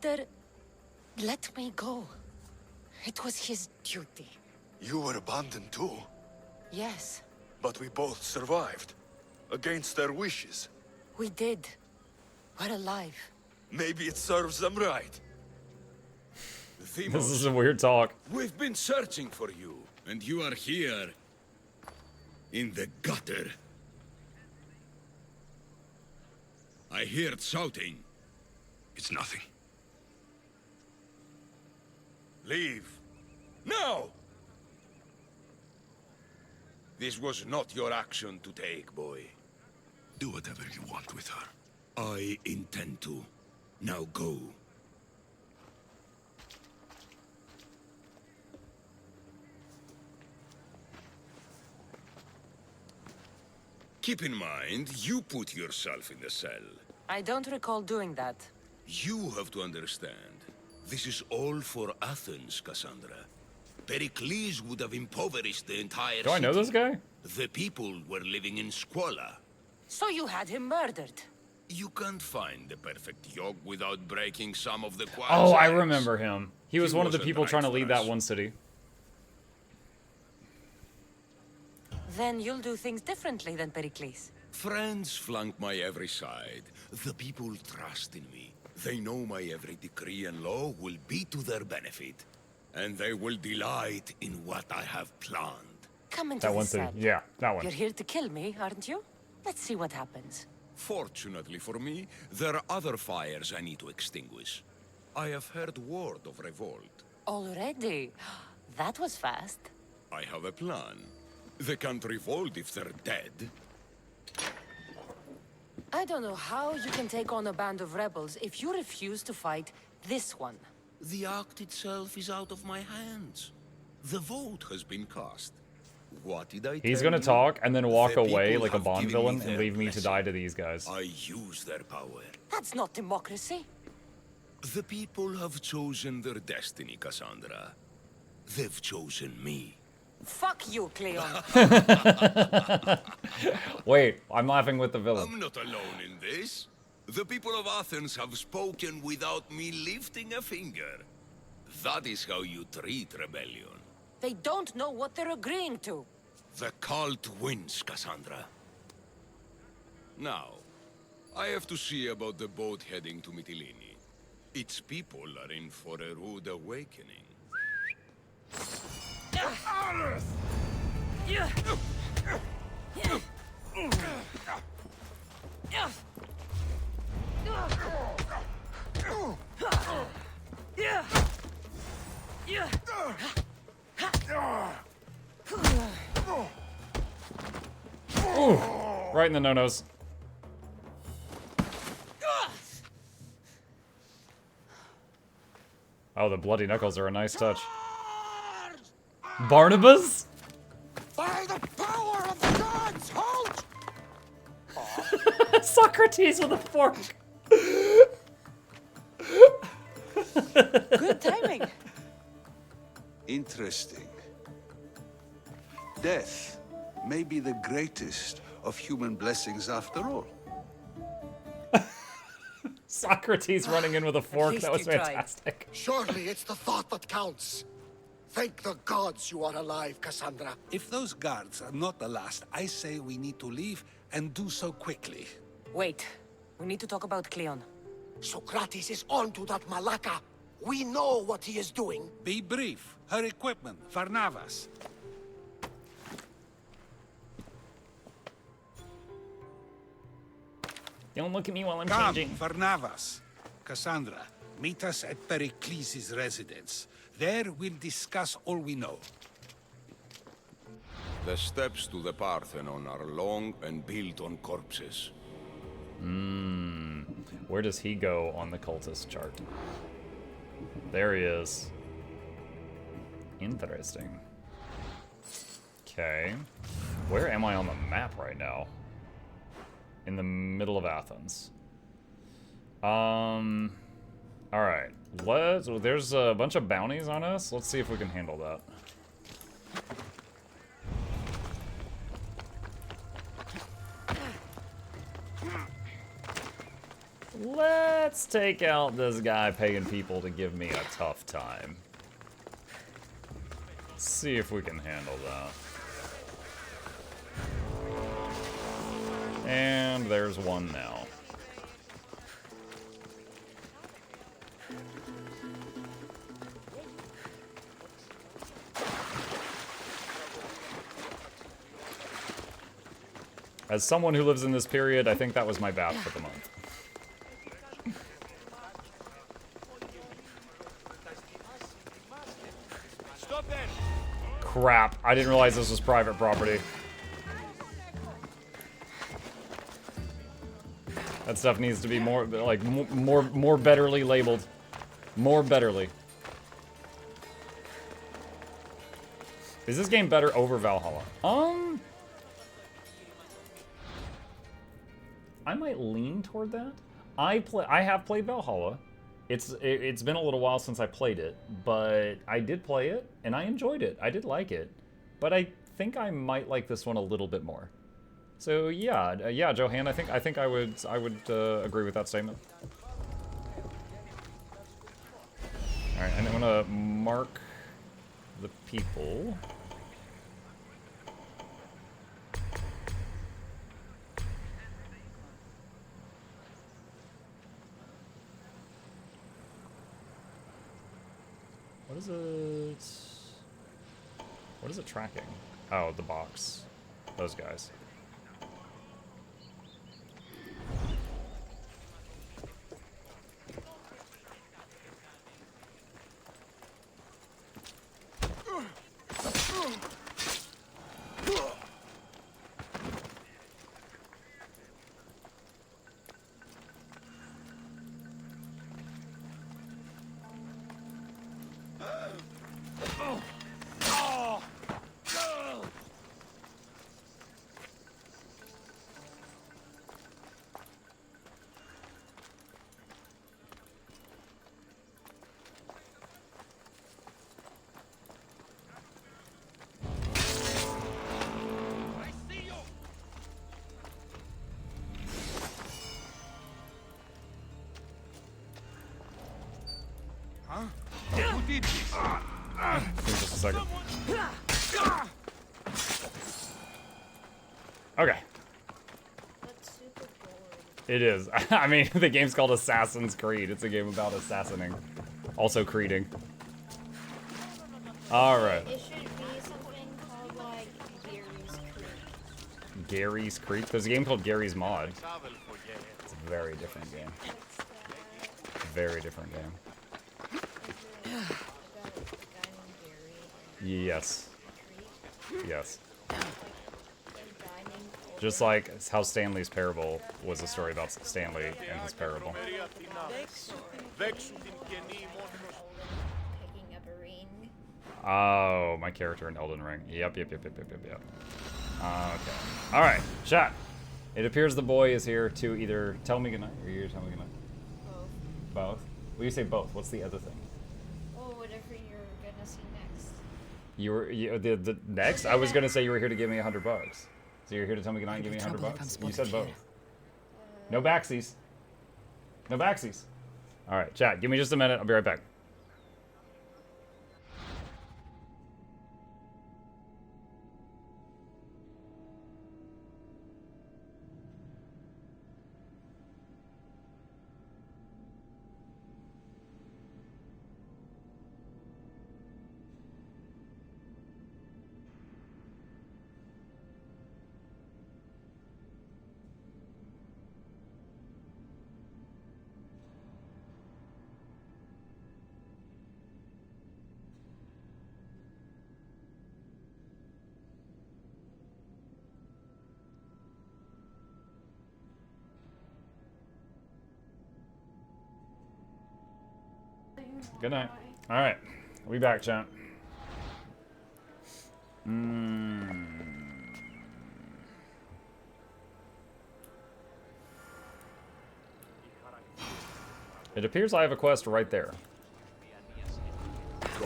master let me go. It was his duty. You were abandoned too, Yes, but we both survived. Against their wishes. we did. We're alive. Maybe it serves them right. This is a weird talk. We've been searching for you, and you are here. In the gutter. I heard shouting. It's nothing. Leave. Now! This was not your action to take, boy. Do whatever you want with her. I intend to. Now go. Keep in mind, you put yourself in the cell. I don't recall doing that. You have to understand. This is all for Athens, Cassandra. Pericles would have impoverished the entire Do I know this guy? The people were living in squalor. So you had him murdered. You can't find the perfect yoke without breaking some of the Oh, I eggs. remember him. He was He one of the wasn't people right trying to for lead us. that one city. Then you'll do things differently than Pericles. Friends flank my every side. The people trust in me. They know my every decree and law will be to their benefit. And they will delight in what I have planned. Come into That the one city. cell. Yeah, that one. You're here to kill me, aren't you? Let's see what happens. Fortunately for me, there are other fires I need to extinguish. I have heard word of revolt. Already? That was fast. I have a plan. They can't revolt if they're dead. I don't know how you can take on a band of rebels if you refuse to fight this one. The act itself is out of my hands. The vote has been cast. What did I He's tell gonna you? talk and then walk The away people like a have Bond given me villain and their leave me to blessing. die to these guys. I use their power. That's not democracy. The people have chosen their destiny, Cassandra. They've chosen me. Fuck you, Cleon. Wait, I'm laughing with the villain. I'm not alone in this. The people of Athens have spoken without me lifting a finger. That is how you treat rebellion. They don't know what they're agreeing to. The cult wins, Cassandra. Now, I have to see about the boat heading to Mytilene. Its people are in for a rude awakening. Ooh, right in the no-nos. Oh, the bloody knuckles are a nice touch. Barnabas? By the power of the gods, halt! Socrates with a fork. Good timing. Interesting. Death may be the greatest of human blessings after all. Socrates running in with a fork. least That was you tried. fantastic. Surely it's the thought that counts. Thank the gods you are alive, Cassandra. If those guards are not the last, I say we need to leave and do so quickly. Wait. We need to talk about Cleon. Socrates is on to that Malaka. We know what he is doing. Be brief. Her equipment, Varnavas. Don't look at me while I'm Come, changing. Varnavas. Cassandra, meet us at Pericles' residence. There we'll discuss all we know. The steps to the Parthenon are long and built on corpses. Where does he go on the cultist chart? There he is. Interesting. Okay. Where am I on the map right now? In the middle of Athens. Alright. There's a bunch of bounties on us. Let's see if we can handle that. Let's take out this guy paying people to give me a tough time. Let's see if we can handle that. And there's one now. As someone who lives in this period, I think that was my bath for the month. Crap, I didn't realize this was private property. That stuff needs to be more, like, more betterly labeled. More betterly. Is this game better over Valhalla? I might lean toward that. I have played Valhalla. It's been a little while since I played it, but I did play it and I enjoyed it. I did like it, but I think I might like this one a little bit more. So yeah, yeah, Johan, I think I would agree with that statement. All right, and I'm gonna mark the people. What is it? What is it tracking? Oh, the box. Those guys. Who did this? Give me just a second. Okay. It is. I mean, the game's called Assassin's Creed. It's a game about assassinating. Also creeding. Alright. It should be something called, like, Gary's Creek. Gary's Creek? There's a game called Gary's Mod. It's a very different game. Very different game. Yes. Yes. Just like how Stanley's Parable was a story about Stanley and his parable. Picking up a ring. Oh, my character in Elden Ring. Yep. Okay. Alright, chat. It appears the boy is here to either tell me goodnight or you tell me goodnight. Both. Both? Well, you say both. What's the other thing? Oh, whatever you're gonna see next. The next? I was gonna say you were here to give me $100. So you're here to tell me goodnight and give me $100? You said both. No backsies. No backsies. Alright, chat, give me just a minute. I'll be right back. Good night. All right, we'll be back, chat. It appears I have a quest right there.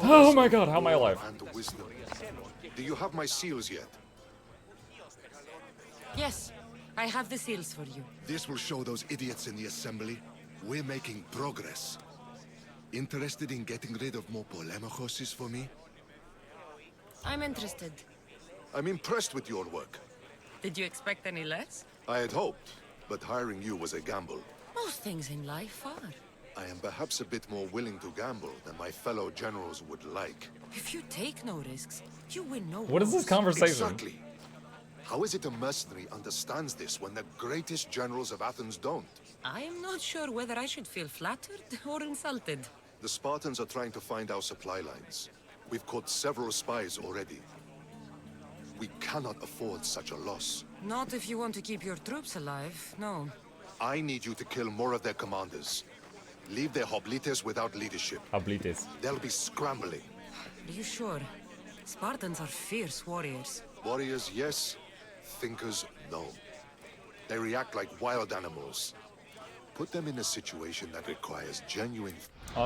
Oh my god, how am I alive? And wisdom. Do you have my seals yet? Yes, I have the seals for you. This will show those idiots in the assembly. We're making progress. Interested in getting rid of more polemachoses for me? I'm interested. I'm impressed with your work. Did you expect any less? I had hoped, but hiring you was a gamble. Most things in life are. I am perhaps a bit more willing to gamble than my fellow generals would like. If you take no risks, you win no What is this wars. conversation? Exactly. How is it a mercenary understands this when the greatest generals of Athens don't? I am not sure whether I should feel flattered or insulted. The Spartans are trying to find our supply lines. We've caught several spies already. We cannot afford such a loss. Not if you want to keep your troops alive, no. I need you to kill more of their commanders. Leave their hoplites without leadership. Hablites. They'll be scrambling. Are you sure? Spartans are fierce warriors. Warriors, yes. Thinkers, no. They react like wild animals. Put them in a situation that requires genuine...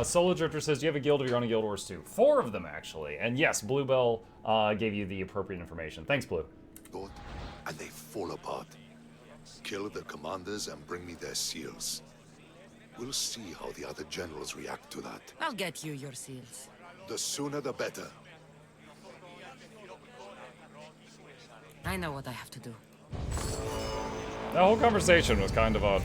Solo Drifter says, do you have a guild of your own in Guild Wars 2? 4 of them, actually. And yes, Bluebell gave you the appropriate information. Thanks, Blue. thought, and they fall apart. Kill the commanders and bring me their seals. We'll see how the other generals react to that. I'll get you your seals. The sooner the better. I know what I have to do. That whole conversation was kind of odd.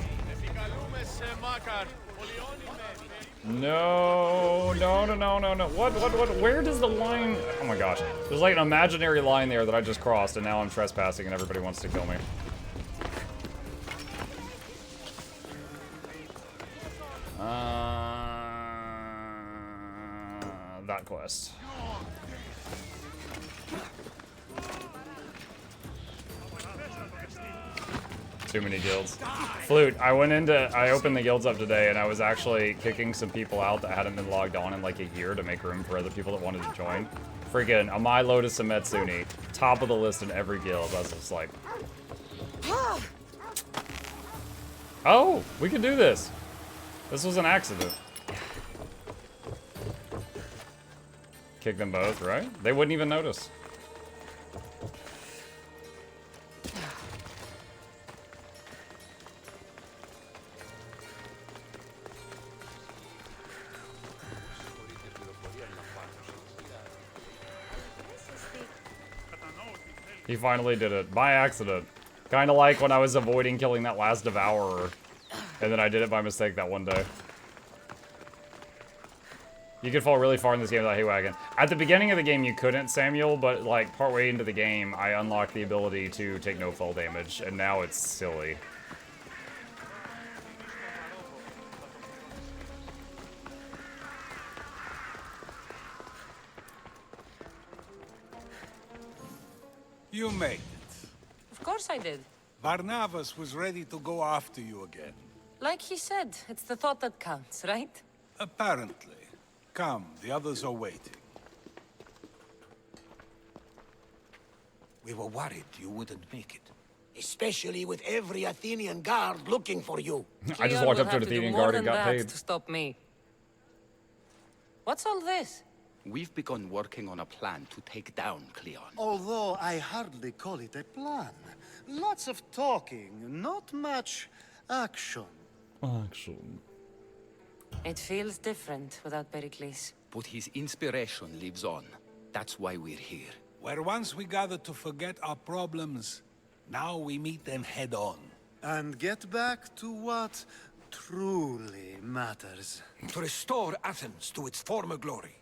No, no, no, no, no, no. What? Where does the line... Oh my gosh. There's like an imaginary line there that I just crossed, and now I'm trespassing and everybody wants to kill me. That quest. Too many guilds. Flute, I opened the guilds up today and I was actually kicking some people out that hadn't been logged on in like a year to make room for other people that wanted to join. Freaking Amai Lotus and Metsuni, top of the list in every guild. I was just like... Oh, we can do this. This was an accident. Kick them both, right? They wouldn't even notice. He finally did it, by accident. Kinda like when I was avoiding killing that last Devourer, and then I did it by mistake that one day. You could fall really far in this game without Haywagon. At the beginning of the game you couldn't, Samuel, but like partway into the game I unlocked the ability to take no fall damage, and now it's silly. You made it. Of course I did. Barnabas was ready to go after you again. Like he said, it's the thought that counts, right? Apparently. Come, the others are waiting. We were worried you wouldn't make it. Especially with every Athenian guard looking for you. I just Cleon walked will up to an have do Athenian more guard and than got that paid. to stop me. What's all this? We've begun working on a plan to take down Cleon. Although I hardly call it a plan. Lots of talking, not much action. Action. It feels different without Pericles. But his inspiration lives on. That's why we're here. Where once we gathered to forget our problems, now we meet them head on. And get back to what truly matters. To restore Athens to its former glory.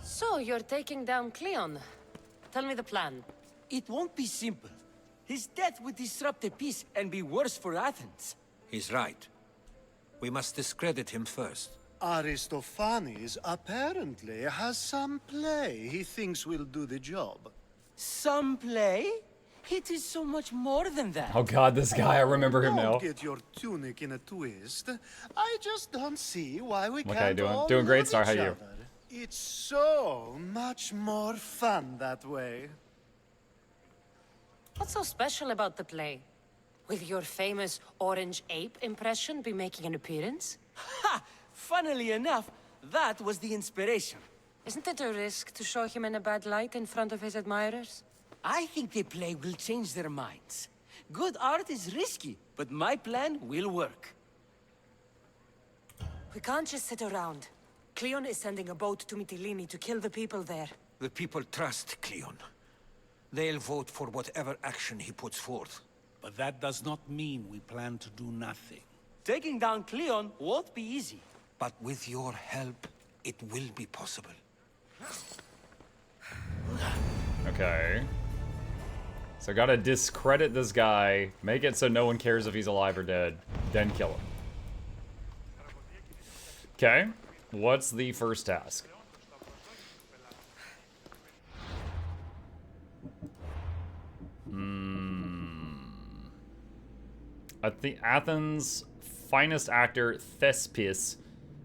So, you're taking down Cleon. Tell me the plan. It won't be simple. His death would disrupt the peace and be worse for Athens. He's right. We must discredit him first. Aristophanes apparently has some play he thinks will do the job. Some play? It is so much more than that. Oh god, this guy, I remember him now. Don't get your tunic in a twist. I just don't see why we Okay, can't all doing great, love Star. How each you? other. It's so much more fun that way. What's so special about the play? Will your famous orange ape impression be making an appearance? Ha! Funnily enough, that was the inspiration. Isn't it a risk to show him in a bad light in front of his admirers? I think the play will change their minds. Good art is risky, but my plan will work. We can't just sit around. Cleon is sending a boat to Mytilene to kill the people there. The people trust Cleon. They'll vote for whatever action he puts forth. But that does not mean we plan to do nothing. Taking down Cleon won't be easy. But with your help, it will be possible. Okay. So I gotta discredit this guy, make it so no one cares if he's alive or dead, then kill him. Okay. What's the first task? Athens' finest actor, Thespis,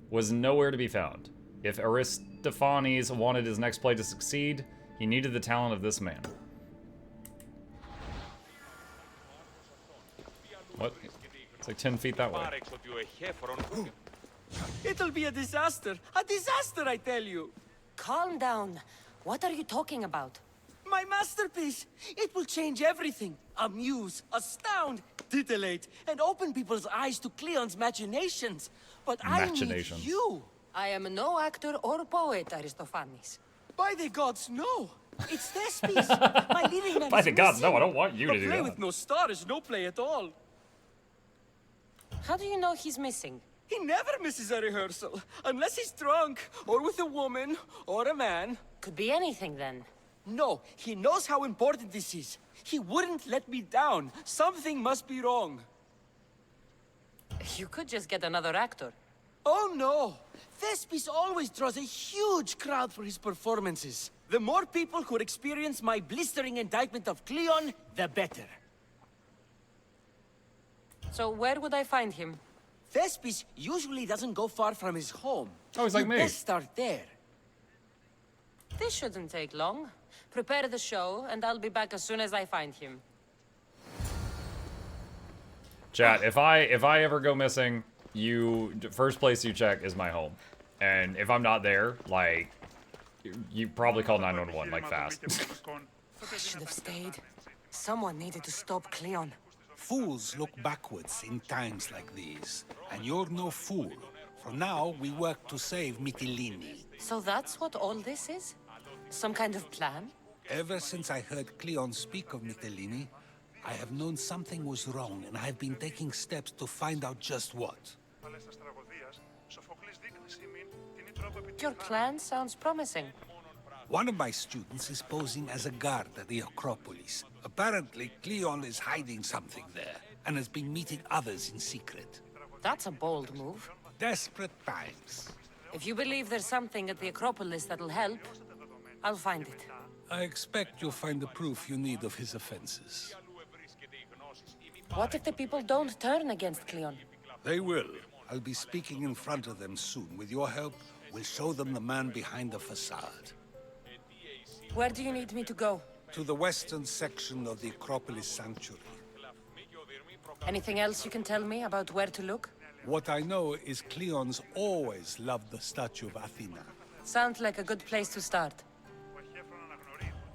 was nowhere to be found. If Aristophanes wanted his next play to succeed, he needed the talent of this man. What? It's like 10 feet that way. It'll be a disaster. A disaster, I tell you. Calm down. What are you talking about? My masterpiece. It will change everything. Amuse, astound, titillate, and open people's eyes to Cleon's machinations. But I need you. I am no actor or poet, Aristophanes. By the gods, no. It's Thespis. My leading man By is the gods, missing. no, I don't want you A to do play that. with no star is no play at all. How do you know he's missing? He never misses a rehearsal, unless he's drunk, or with a woman, or a man. Could be anything then. No, he knows how important this is. He wouldn't let me down. Something must be wrong. You could just get another actor. Oh no! Thespis always draws a huge crowd for his performances. The more people who experience my blistering indictment of Cleon, the better. So where would I find him? Thespis usually doesn't go far from his home. Oh, he's like me. You best start there. This shouldn't take long. Prepare the show, and I'll be back as soon as I find him. Chat, if I ever go missing, first place you check is my home. And if I'm not there, like, you probably call 911, like, fast. I should have stayed. Someone needed to stop Cleon. Fools look backwards in times like these. And you're no fool. For now, we work to save Mytilene. So that's what all this is? Some kind of plan? Ever since I heard Cleon speak of Mytilene, I have known something was wrong, and I've been taking steps to find out just what. Your plan sounds promising. One of my students is posing as a guard at the Acropolis. Apparently, Cleon is hiding something there, and has been meeting others in secret. That's a bold move. Desperate times. If you believe there's something at the Acropolis that'll help, I'll find it. I expect you'll find the proof you need of his offenses. What if the people don't turn against Cleon? They will. I'll be speaking in front of them soon. With your help, we'll show them the man behind the facade. Where do you need me to go? To the western section of the Acropolis Sanctuary. Anything else you can tell me about where to look? What I know is Cleon's always loved the statue of Athena. Sounds like a good place to start.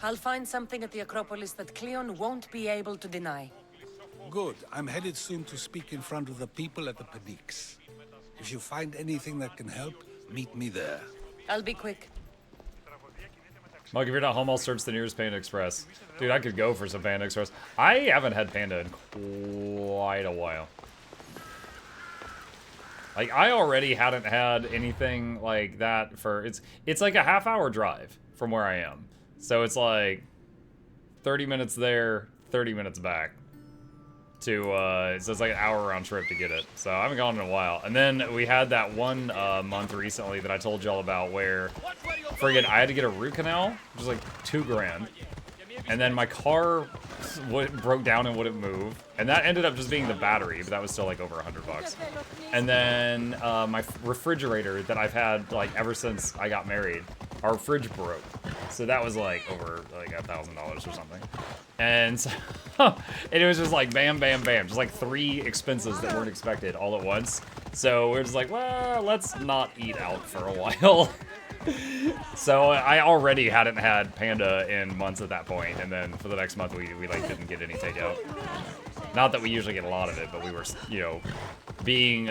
I'll find something at the Acropolis that Cleon won't be able to deny. Good. I'm headed soon to speak in front of the people at the Pnyx. If you find anything that can help, meet me there. I'll be quick. Mug, if you're not home, I'll search the nearest Panda Express. Dude, I could go for some Panda Express. I haven't had Panda in quite a while. Like, I already hadn't had anything like that for... It's like a half-hour drive from where I am. So it's like 30 minutes there, 30 minutes back. So it's like an hour round trip to get it. So I haven't gone in a while. And then we had that one month recently that I told y'all about where friggin' I had to get a root canal, which was like $2 grand. And then my car broke down and wouldn't move. And that ended up just being the battery, but that was still like over $100. And then my refrigerator that I've had like ever since I got married, our fridge broke. So that was like over like $1,000 or something. And so, and it was just like bam, bam, bam. Just like 3 expenses that weren't expected all at once. So we're just like, well, let's not eat out for a while. So I already hadn't had Panda in months at that point, and then for the next month we like didn't get any takeout. Not that we usually get a lot of it, but we were, you know, being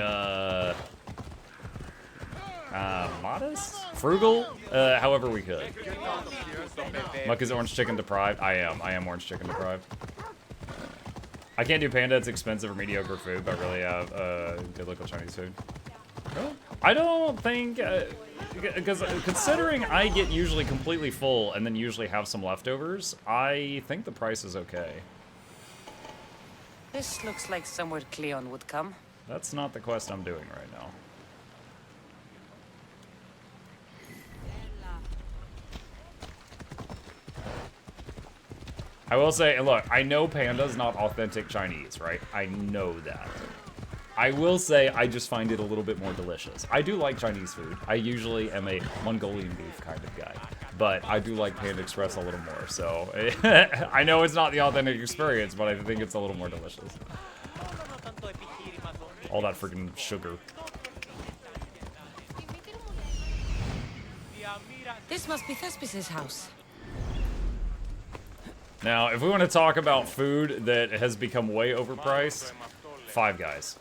modest, frugal, however we could. Muck is orange chicken deprived. I am orange chicken deprived. I can't do panda. It's expensive or mediocre food, but really have good local Chinese food. Really? I don't think, because considering I get usually completely full and then usually have some leftovers, I think the price is okay. This looks like somewhere Cleon would come. That's not the quest I'm doing right now. I will say, look, I know panda's not authentic Chinese, right? I know that. I will say I just find it a little bit more delicious. I do like Chinese food. I usually am a Mongolian beef kind of guy. But I do like Panda Express a little more, so... I know it's not the authentic experience, but I think it's a little more delicious. All that freaking sugar. This must be Thespis's house. Now, if we want to talk about food that has become way overpriced, Five Guys.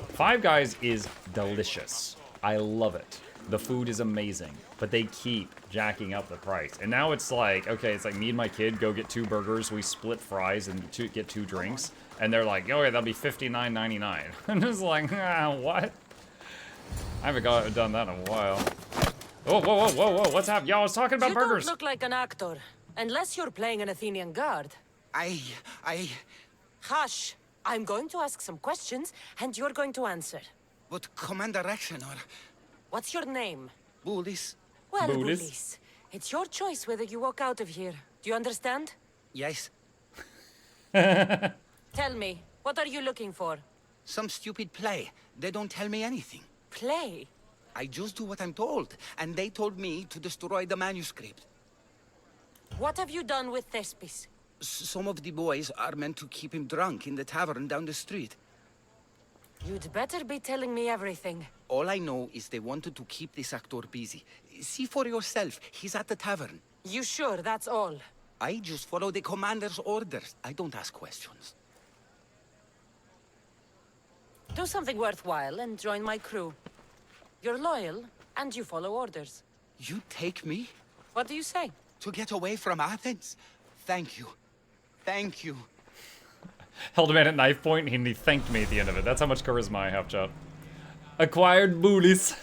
Five Guys is delicious. I love it. The food is amazing, but they keep jacking up the price. And now it's like, okay, it's like me and my kid go get 2 burgers, we split fries and get 2 drinks, and they're like, oh yeah, that'll be $59.99. I'm just like, what? I haven't done that in a while. Oh, whoa, whoa, whoa, whoa, what's happening? Y'all, I was talking about burgers. You don't look like an actor, unless you're playing an Athenian guard. Hush! I'm going to ask some questions, and you're going to answer. But Commander Rexenor... What's your name? Bulis. Well, Bulis, it's your choice whether you walk out of here. Do you understand? Yes. Tell me, what are you looking for? Some stupid play. They don't tell me anything. Play? I just do what I'm told, and they told me to destroy the manuscript. What have you done with Thespis? Some of the boys are meant to keep him drunk in the tavern down the street. You'd better be telling me everything. All I know is they wanted to keep this actor busy. See for yourself, he's at the tavern. You sure that's all? I just follow the commander's orders. I don't ask questions. Do something worthwhile and join my crew. You're loyal, and you follow orders. You take me? What do you say? To get away from Athens? Thank you. Thank you. Held a man at knife point, and he thanked me at the end of it. That's how much charisma I have, chat. Acquired Bulis.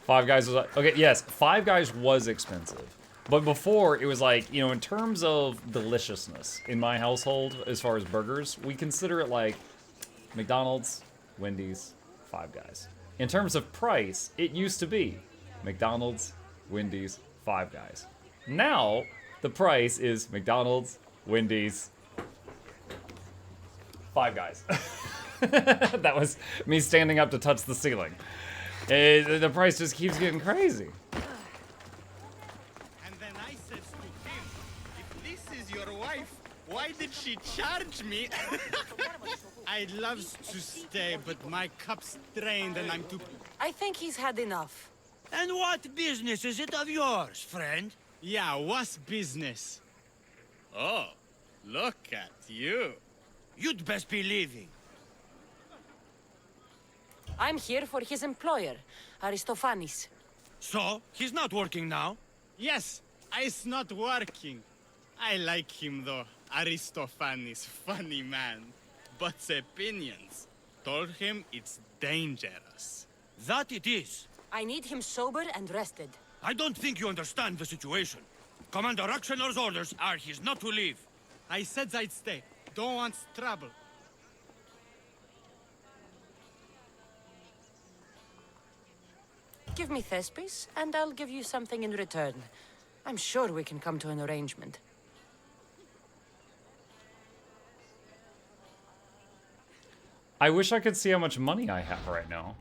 Five Guys was like, okay, yes, Five Guys was expensive. But before, it was like, you know, in terms of deliciousness in my household, as far as burgers, we consider it like McDonald's, Wendy's, Five Guys. In terms of price, it used to be McDonald's, Wendy's, Five Guys. Now, the price is McDonald's, Wendy's, Five Guys. That was me standing up to touch the ceiling. The price just keeps getting crazy. And then I said to him, if this is your wife, why did she charge me? I'd love to stay, but my cup's drained and I'm too... I think he's had enough. And what business is it of yours, friend? Yeah, what's business? Oh, look at you. You'd best be leaving. I'm here for his employer, Aristophanes. So, he's not working now? Yes, it's not working. I like him though. Aristophanes, funny man. But opinions told him it's dangerous. That it is. I need him sober and rested. I don't think you understand the situation. Commander Rexenor's orders are he's not to leave. I said I'd stay. Don't want trouble. Give me Thespis, and I'll give you something in return. I'm sure we can come to an arrangement. I wish I could see how much money I have right now.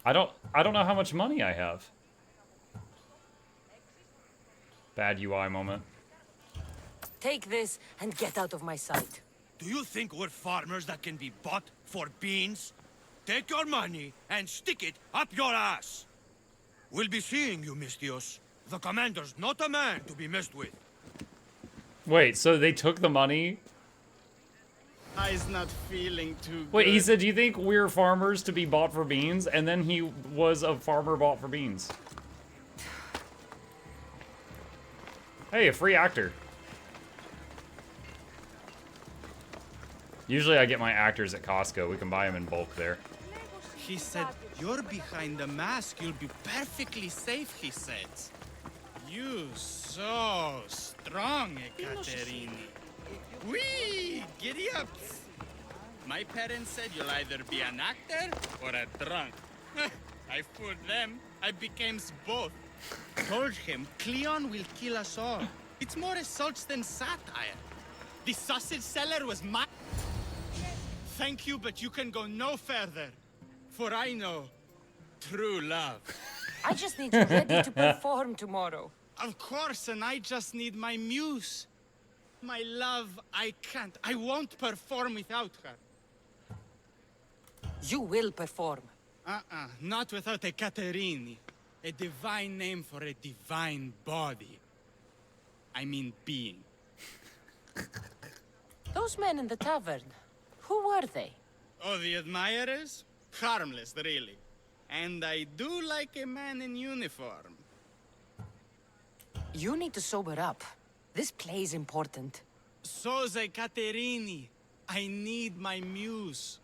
I don't know how much money I have. Bad UI moment. Take this and get out of my sight. Do you think we're farmers that can be bought for beans? Take your money and stick it up your ass. We'll be seeing you, Mistios. The commander's not a man to be messed with. Wait, so they took the money? I's not feeling too good. Wait, he said, do you think we're farmers to be bought for beans? And then he was a farmer bought for beans. Hey, a free actor. Usually I get my actors at Costco. We can buy them in bulk there. He said, you're behind the mask. You'll be perfectly safe, he said. You so strong, Ekaterini. Whee! Giddy up! My parents said you'll either be an actor or a drunk. I fooled them. I became both. Told him Cleon will kill us all. It's more assaults than satire. The sausage seller was my... Thank you, but you can go no further. For I know true love. I just need you ready to perform tomorrow. Of course, and I just need my muse. My love, I can't. I won't perform without her. You will perform. Not without a Caterini. A divine name for a divine body. I mean being. Those men in the tavern, who were they? Oh, the admirers? Harmless, really. And I do like a man in uniform. You need to sober up. This play is important. Soze Caterini. I need my muse.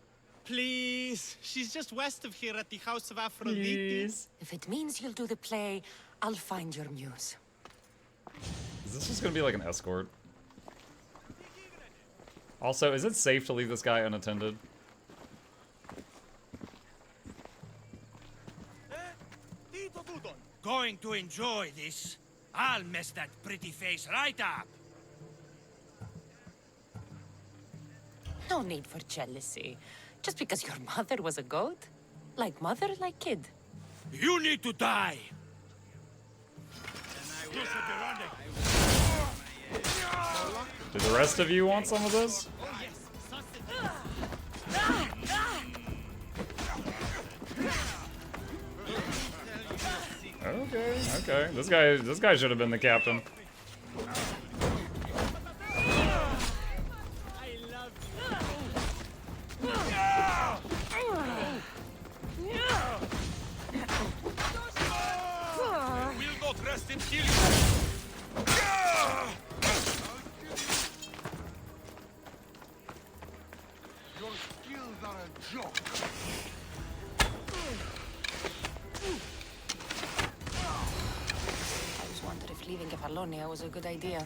Please. She's just west of here at the House of Aphrodite. Please. If it means you'll do the play, I'll find your muse. Is this just gonna be like an escort? Also, is it safe to leave this guy unattended? Going to enjoy this. I'll mess that pretty face right up. No need for jealousy. Just because your mother was a goat? Like mother, like kid. You need to die. Do the rest of you want some of this? Okay, okay. This guy should have been the captain. We'll not rest until you. Your skills are a joke. I was wondering if leaving Kefalonia was a good idea.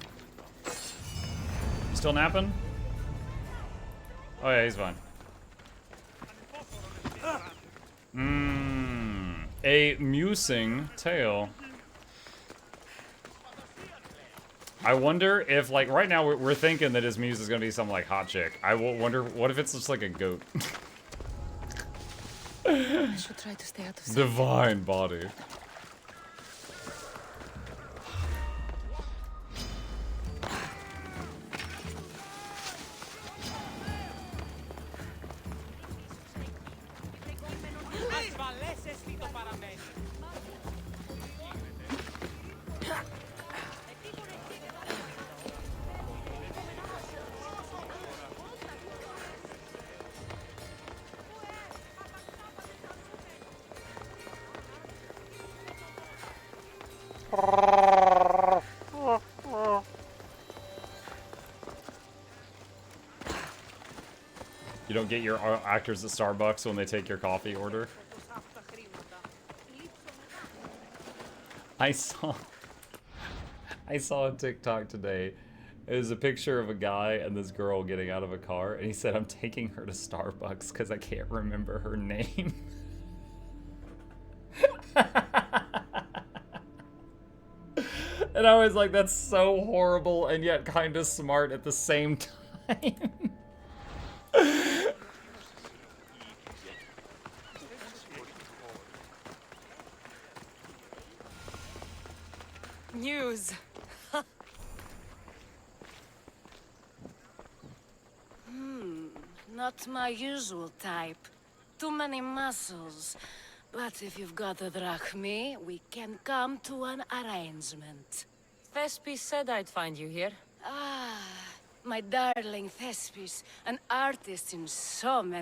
You still napping? Oh yeah, he's fine. A musing tale. I wonder if, like, right now we're thinking that his muse is gonna be some, like, hot chick. I will wonder, what if it's just like a goat? I should try to stay out of sight. Divine body. You don't get your actors at Starbucks when they take your coffee order? I saw a TikTok today. It was a picture of a guy and this girl getting out of a car, and he said, "I'm taking her to Starbucks because I can't remember her name." And I was like, that's so horrible and yet kind of smart at the same time. News. Not my usual type. Too many muscles. But if you've got a drachmi, we can come to an arrangement. Thespis said I'd find you here. Ah, my darling Thespis, an artist in so many